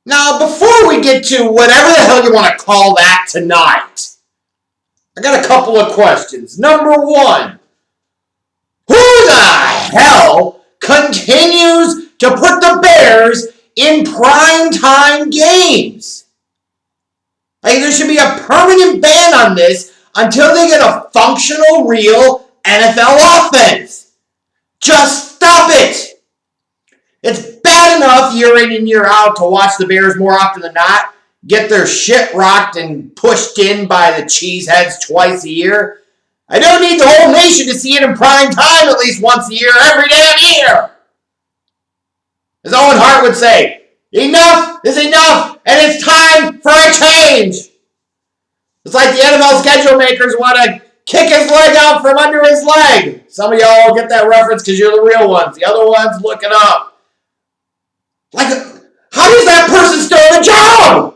Now, before we get to whatever the hell you want to call that tonight, I got a couple of questions. Number one, who the hell continues to put the Bears in primetime games? Like, there should be a permanent ban on this until they get a functional, real NFL offense. Just stop it. It's bad enough year in and year out to watch the Bears more often than not get their shit rocked and pushed in by the cheeseheads twice a year. I don't need the whole nation to see it in prime time at least once a year, every damn year. As Owen Hart would say, enough is enough, and it's time for a change. It's like the NFL schedule makers want to kick his leg out from under his leg. Some of y'all get that reference because you're the real ones. The other ones, look it up. Like, how does that person still have a job?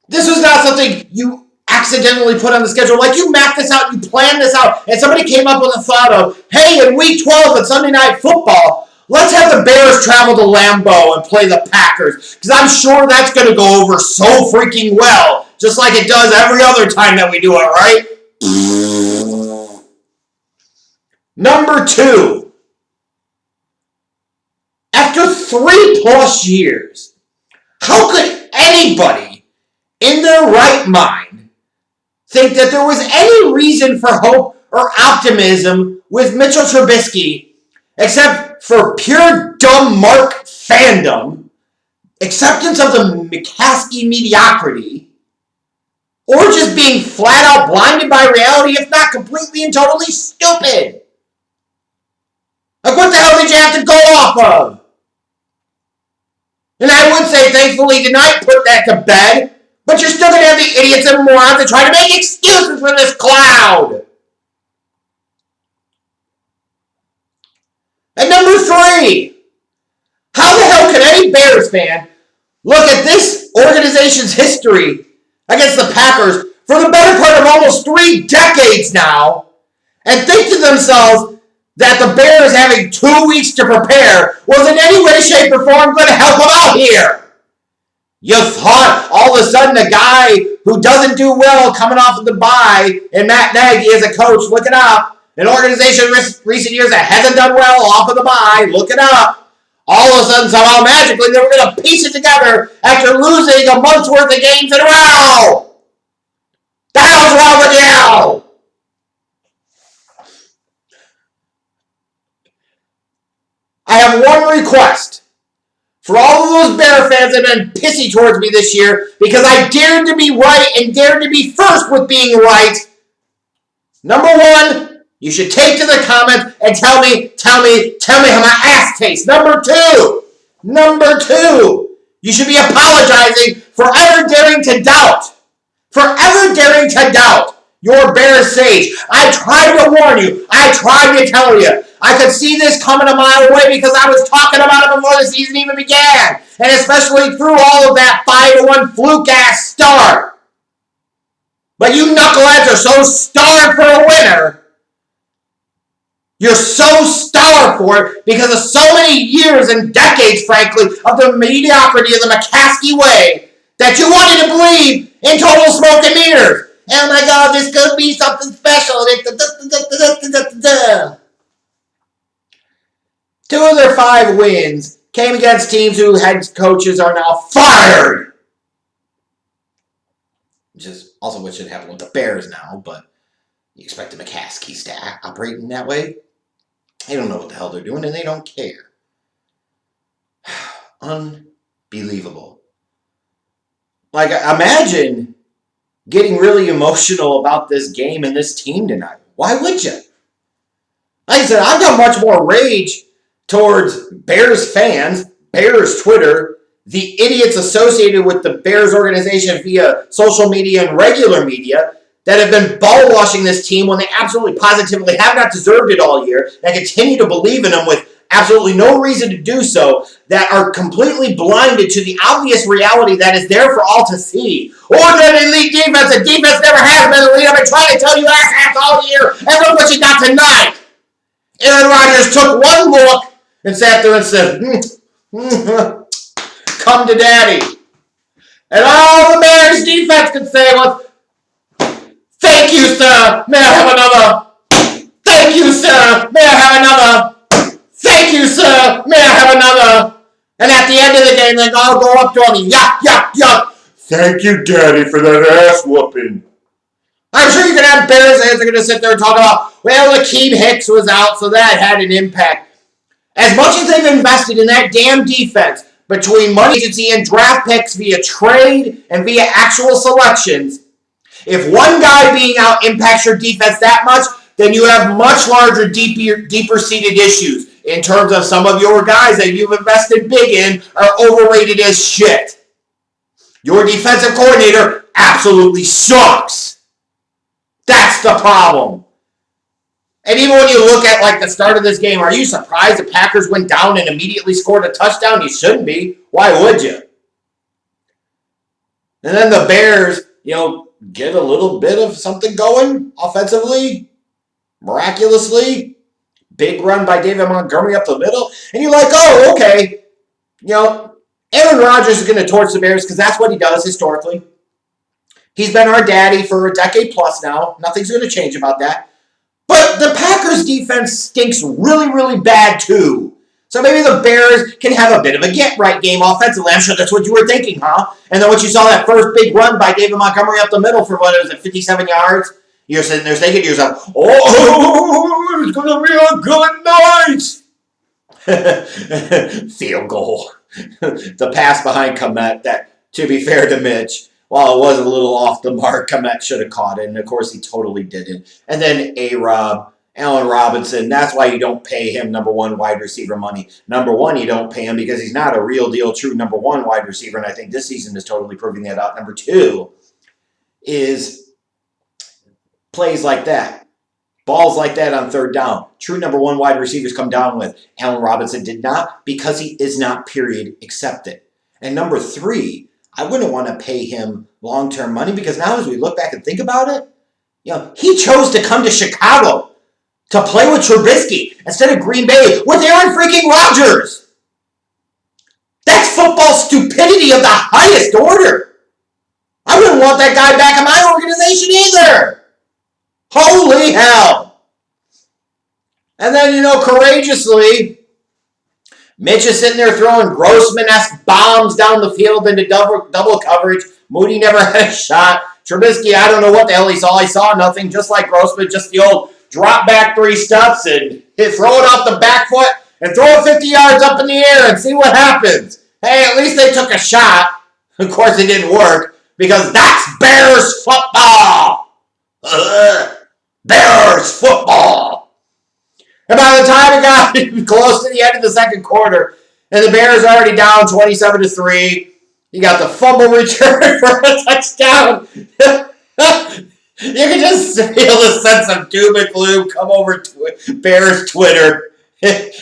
This was not something you accidentally put on the schedule. Like, you mapped this out, you planned this out, and somebody came up with the thought of, hey, in week 12 at Sunday Night Football, let's have the Bears travel to Lambeau and play the Packers, because I'm sure that's going to go over so freaking well, just like it does every other time that we do it, right? Number two. After 3+ years, how could anybody in their right mind think that there was any reason for hope or optimism with Mitchell Trubisky except for pure dumb Mark fandom, acceptance of the McCaskey mediocrity, or just being flat out blinded by reality, if not completely and totally stupid? Like, what the hell did you have to go off of? And I would say, thankfully, tonight put that to bed, but you're still going to have the idiots and morons that try to make excuses for this cloud. And number three, how the hell can any Bears fan look at this organization's history against the Packers for the better part of almost 3 decades now and think to themselves that the Bears having 2 weeks to prepare was in any way, shape, or form going to help them out here? You thought all of a sudden a guy who doesn't do well coming off of the bye, and Matt Nagy is a coach, look it up, an organization in recent years that hasn't done well off of the bye, look it up, all of a sudden somehow magically they were going to piece it together after losing a month's worth of games in a row. The hell's wrong with you? I have one request for all of those Bear fans that have been pissy towards me this year because I dared to be right and dared to be first with being right. Number one, you should take to the comments and tell me how my ass tastes. Number two, you should be apologizing for ever daring to doubt. Your Bears sage. I tried to warn you. I tried to tell you. I could see this coming a mile away because I was talking about it before the season even began. And especially through all of that 5-1 fluke-ass start. But you knuckleheads are so starved for a winner. You're so starved for it because of so many years and decades, frankly, of the mediocrity of the McCaskey way that you wanted to believe in total smoke and mirrors. Oh my God, this could be something special. 2 of their 5 wins came against teams whose head coaches are now fired. Which is also what should happen with the Bears now, but you expect the McCaskeys to operate in that way? They don't know what the hell they're doing, and they don't care. Unbelievable. Like, imagine getting really emotional about this game and this team tonight. Why would you? Like I said, I've got much more rage towards Bears fans, Bears Twitter, the idiots associated with the Bears organization via social media and regular media that have been ball-washing this team when they absolutely positively have not deserved it all year, and continue to believe in them with absolutely no reason to do so, that are completely blinded to the obvious reality that is there for all to see. Or that elite defense, the defense never has been elite. I've been trying to tell you asshats all year, and look what you got tonight. Aaron Rodgers took one look and sat there and said, come to daddy. And all the Bears defense could say was, thank you, sir. May I have another? Thank you, sir. May I have another? Thank you, sir. May I have another? And at the end of the game, they all go up to him and yuck, yuck, yuck. Thank you, daddy, for that ass whooping. I'm sure you can have Bears fans that are going to sit there and talk about, well, Akeem Hicks was out, so that had an impact. As much as they've invested in that damn defense, between money agency and draft picks via trade and via actual selections, if one guy being out impacts your defense that much, then you have much larger, deeper-seated issues in terms of some of your guys that you've invested big in are overrated as shit. Your defensive coordinator absolutely sucks. That's the problem. And even when you look at like the start of this game, are you surprised the Packers went down and immediately scored a touchdown? You shouldn't be. Why would you? And then the Bears, get a little bit of something going offensively, miraculously. Big run by David Montgomery up the middle. And you're like, oh, okay. Aaron Rodgers is going to torch the Bears because that's what he does historically. He's been our daddy for a decade plus now. Nothing's going to change about that. But the Packers defense stinks really, really bad too. So maybe the Bears can have a bit of a get-right game offensively. I'm sure that's what you were thinking, huh? And then once you saw that first big run by David Montgomery up the middle for, 57 yards? You're sitting there thinking to yourself, oh, it's going to be a good night. Field goal. The pass behind Komet that, to be fair to Mitch, while it was a little off the mark, Komet should have caught it, and of course he totally didn't. And then A-Rob, Allen Robinson, that's why you don't pay him number one wide receiver money. Number one, you don't pay him because he's not a real deal true number one wide receiver, and I think this season is totally proving that out. Number two is plays like that. Balls like that on third down. True number one wide receivers come down with. Allen Robinson did not because he is not, period, accepted. And number three, I wouldn't want to pay him long-term money because now as we look back and think about it, he chose to come to Chicago to play with Trubisky instead of Green Bay with Aaron freaking Rodgers. That's football stupidity of the highest order. I wouldn't want that guy back in my organization either. Holy hell. And then, courageously, Mitch is sitting there throwing Grossman-esque bombs down the field into double coverage. Moody never had a shot. Trubisky, I don't know what the hell he saw. He saw nothing, just like Grossman, just the old drop back 3 steps and throw it off the back foot and throw it 50 yards up in the air and see what happens. Hey, at least they took a shot. Of course, it didn't work because that's Bears football. Bears football. And by the time it got close to the end of the second quarter, and the Bears are already down 27-3, you got the fumble return for a touchdown. You can just feel the sense of doom and gloom come over Bears Twitter. And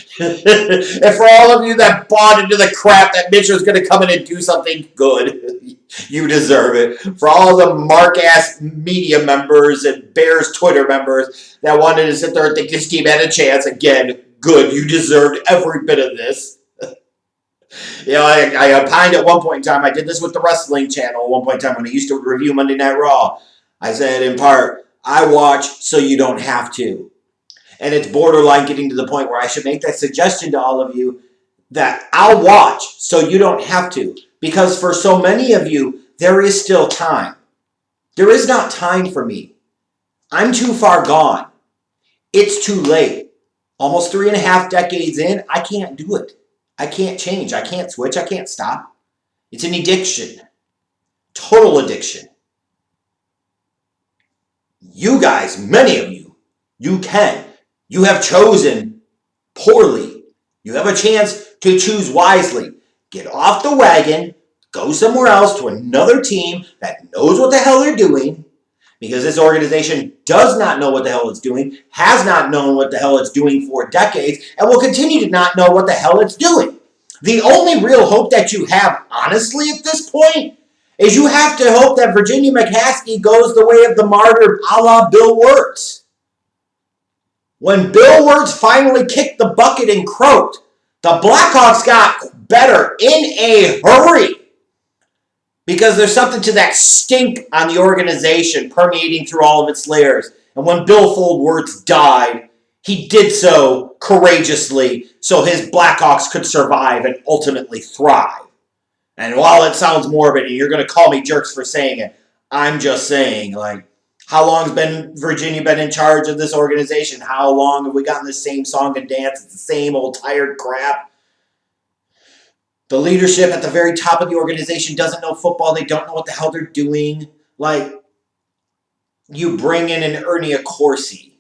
for all of you that bought into the crap that Mitch was going to come in and do something good, you deserve it. For all the Mark-ass media members and Bears Twitter members that wanted to sit there and think this team had a chance, again, good. You deserved every bit of this. I opined at one point in time. I did this with the wrestling channel at one point in time when I used to review Monday Night Raw. I said, in part, I watch so you don't have to. And it's borderline getting to the point where I should make that suggestion to all of you that I'll watch so you don't have to. Because for so many of you, there is still time. There is not time for me. I'm too far gone. It's too late. Almost 3.5 decades in, I can't do it. I can't change. I can't switch. I can't stop. It's an addiction. Total addiction. You guys, many of you, you can. You have chosen poorly. You have a chance to choose wisely. Get off the wagon, go somewhere else to another team that knows what the hell they're doing, because this organization does not know what the hell it's doing, has not known what the hell it's doing for decades, and will continue to not know what the hell it's doing. The only real hope that you have, honestly, at this point, is you have to hope that Virginia McCaskey goes the way of the martyr a la Bill Wirtz. When Bill Wirtz finally kicked the bucket and croaked, the Blackhawks got better in a hurry. Because there's something to that stink on the organization permeating through all of its layers. And when Bill Foldworth died, he did so courageously so his Blackhawks could survive and ultimately thrive. And while it sounds morbid, and you're going to call me jerks for saying it, I'm just saying, like, how long has Virginia been in charge of this organization? How long have we gotten the same song and dance? It's the same old tired crap. The leadership at the very top of the organization doesn't know football. They don't know what the hell they're doing. Like, you bring in an Ernie Accorsi.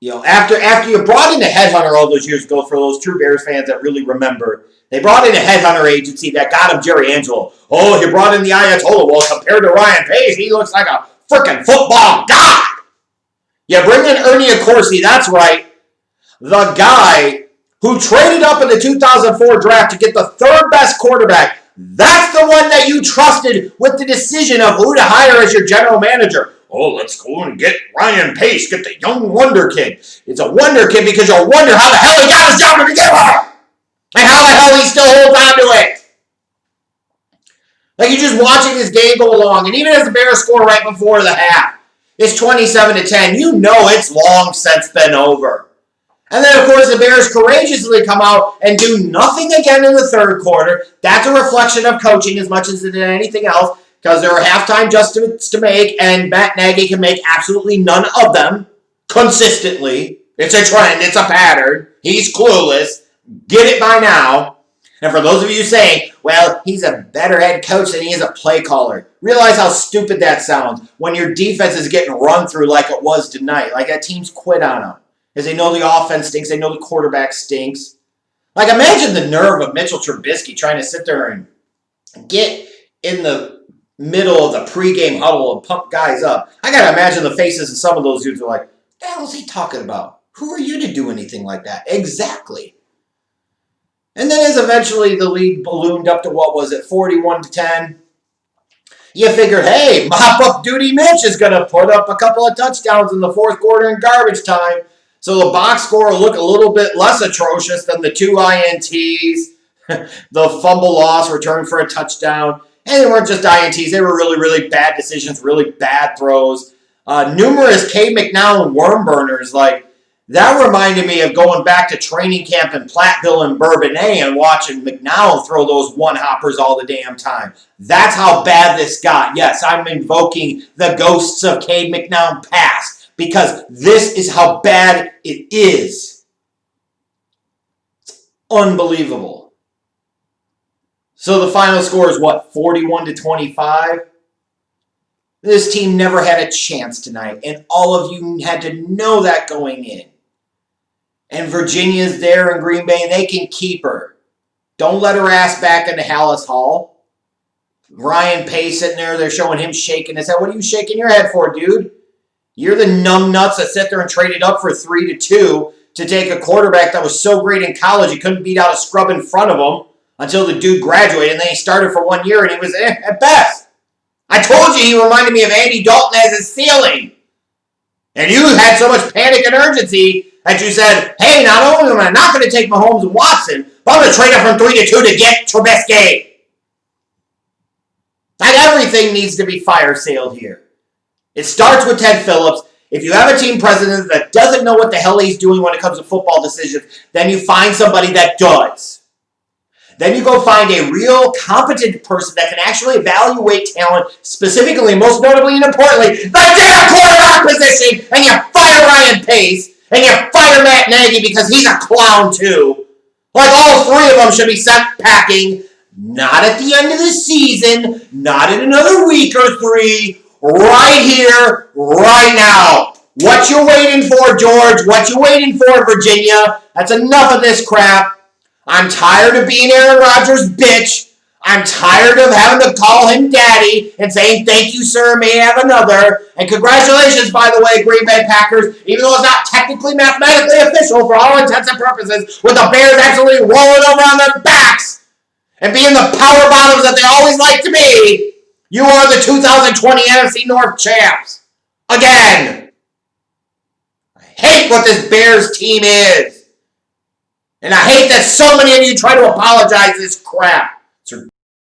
You know, after you brought in a headhunter all those years ago, for those true Bears fans that really remember, they brought in a headhunter agency that got him Jerry Angelo. Oh, he brought in the Ayatollah. Well, compared to Ryan Pace, he looks like a freaking football god. You bring in Ernie Accorsi, that's right. The guy who traded up in the 2004 draft to get the third best quarterback. That's the one that you trusted with the decision of who to hire as your general manager. Oh, let's go and get Ryan Pace, get the young wonder kid. It's a wonder kid because you'll wonder how the hell he got his job to begin with. And how the hell he still holds on to it. Like, you're just watching this game go along, and even as the Bears score right before the half, it's 27-10. You know it's long since been over. And then, of course, the Bears courageously come out and do nothing again in the third quarter. That's a reflection of coaching as much as it is anything else, because there are halftime adjustments to make, and Matt Nagy can make absolutely none of them consistently. It's a trend. It's a pattern. He's clueless. Get it by now. And for those of you saying, well, he's a better head coach than he is a play caller, realize how stupid that sounds when your defense is getting run through like it was tonight. Like, that team's quit on them. Because they know the offense stinks. They know the quarterback stinks. Like, imagine the nerve of Mitchell Trubisky trying to sit there and get in the middle of the pregame huddle and pump guys up. I got to imagine the faces of some of those dudes are like, what the hell is he talking about? Who are you to do anything like that? Exactly. And then as eventually the lead ballooned up to, what was it, 41-10, you figured, hey, mop-up duty Mitch is going to put up a couple of touchdowns in the fourth quarter in garbage time. So the box score will look a little bit less atrocious than the 2 INTs, the fumble loss, return for a touchdown. And they weren't just INTs. They were really, really bad decisions, really bad throws. Numerous Cade McNown worm burners. Like, that reminded me of going back to training camp in Platteville and Bourbonnais and watching McNown throw those one-hoppers all the damn time. That's how bad this got. Yes, I'm invoking the ghosts of Cade McNown past. Because this is how bad it is. It's unbelievable. So the final score is what, 41-25? This team never had a chance tonight, and all of you had to know that going in. And Virginia's there in Green Bay, and they can keep her. Don't let her ass back into Hallis Hall. Ryan Pace sitting there, they're showing him shaking his head. What are you shaking your head for, dude? You're the numbnuts that sit there and traded up for 3-2 to take a quarterback that was so great in college he couldn't beat out a scrub in front of him until the dude graduated, and then he started for 1 year and he was at best. I told you he reminded me of Andy Dalton as his ceiling. And you had so much panic and urgency that you said, hey, not only am I not going to take Mahomes and Watson, but I'm going to trade up from 3-2 to get Trubisky. Like, everything needs to be fire-sailed here. It starts with Ted Phillips. If you have a team president that doesn't know what the hell he's doing when it comes to football decisions, then you find somebody that does. Then you go find a real competent person that can actually evaluate talent, specifically, most notably and importantly, the damn quarterback position, and you fire Ryan Pace, and you fire Matt Nagy because he's a clown too. Like, all three of them should be sent packing, not at the end of the season, not in another week or three, right here, right now. What you waiting for, George? What you waiting for, Virginia? That's enough of this crap. I'm tired of being Aaron Rodgers' bitch. I'm tired of having to call him daddy and saying, thank you, sir, may I have another. And congratulations, by the way, Green Bay Packers, even though it's not technically mathematically official for all intents and purposes, with the Bears absolutely rolling over on their backs and being the power bottoms that they always like to be. You are the 2020 NFC North champs. Again. I hate what this Bears team is. And I hate that so many of you try to apologize this crap. It's